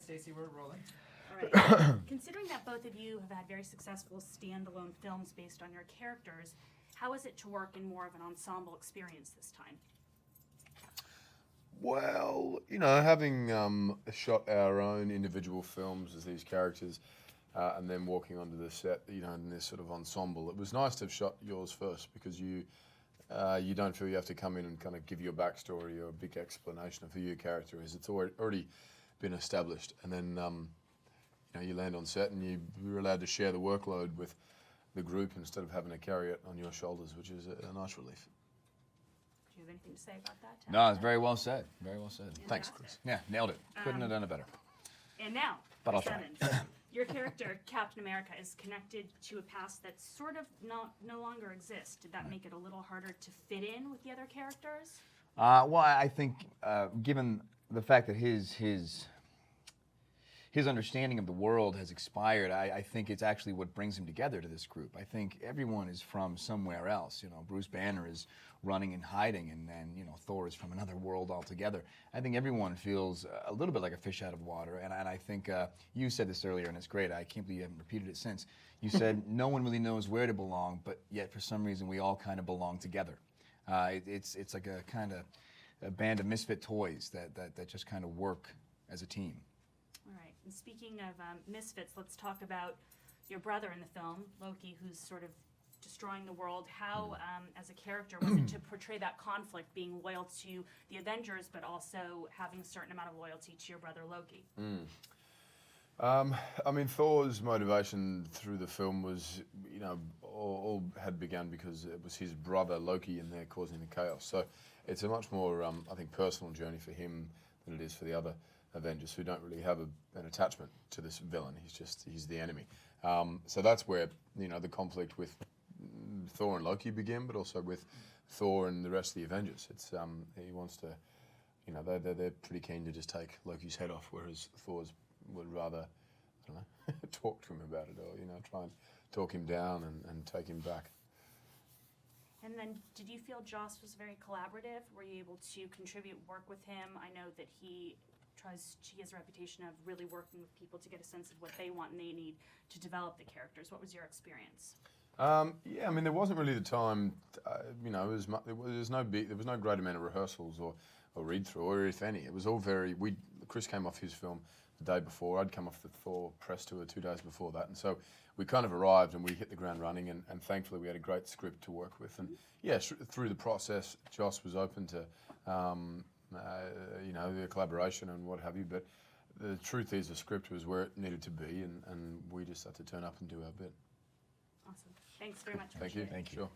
Stacey, we're rolling. All right. Considering that both of you have had very successful standalone films based on your characters, how is it to work in more of an ensemble experience this time? Well, having shot our own individual films as these characters, and then walking onto the set, in this sort of ensemble, it was nice to have shot yours first because you don't feel you have to come in and kind of give you a backstory or a big explanation of who your character is. It's already been established, and then you land on set and you're allowed to share the workload with the group instead of having to carry it on your shoulders, which is a nice relief. Do you have anything to say about that, Tom? No, it's very well said. Very well said. Thanks, Chris. Yeah, nailed it. Couldn't have done it better. And now, But I'll Chris try. Evans. Your character, Captain America, is connected to a past that sort of no longer exists. Did that make it a little harder to fit in with the other characters? Well, I think given the fact that his understanding of the world has expired, I think it's actually what brings him together to this group. I think everyone is from somewhere else. Bruce Banner is running and hiding, and Thor is from another world altogether. I think everyone feels a little bit like a fish out of water, and I think you said this earlier, and it's great. I can't believe you haven't repeated it since. You said no one really knows where to belong, but yet for some reason we all kind of belong together. It's like a kind of a band of misfit toys that just kind of work as a team. All right. And speaking of misfits, let's talk about your brother in the film, Loki, who's sort of destroying the world. How, as a character, was it to portray that conflict, being loyal to the Avengers, but also having a certain amount of loyalty to your brother Loki? Thor's motivation through the film was, all had begun because it was his brother Loki in there causing the chaos. So it's a much more, I think, personal journey for him than it is for the other Avengers, who don't really have an attachment to this villain. He's the enemy. So that's where the conflict with Thor and Loki began, but also with Thor and the rest of the Avengers. It's he wants to, they're pretty keen to just take Loki's head off, whereas Thor's would rather, I don't know, talk to him about it, or try and talk him down and take him back. And then, did you feel Joss was very collaborative? Were you able to contribute, work with him? I know that he has a reputation of really working with people to get a sense of what they want and they need to develop the characters. What was your experience? There wasn't really the time. There was no great amount of rehearsals or read through, or if any. It was all very. Chris came off his film the day before. I'd come off the Thor press tour 2 days before that, and so we kind of arrived and we hit the ground running. And thankfully, we had a great script to work with. And through the process, Joss was open to. The collaboration and what have you, but the truth is the script was where it needed to be, and we just had to turn up and do our bit. Awesome. Thanks very much. Thank you. Thank you. Sure.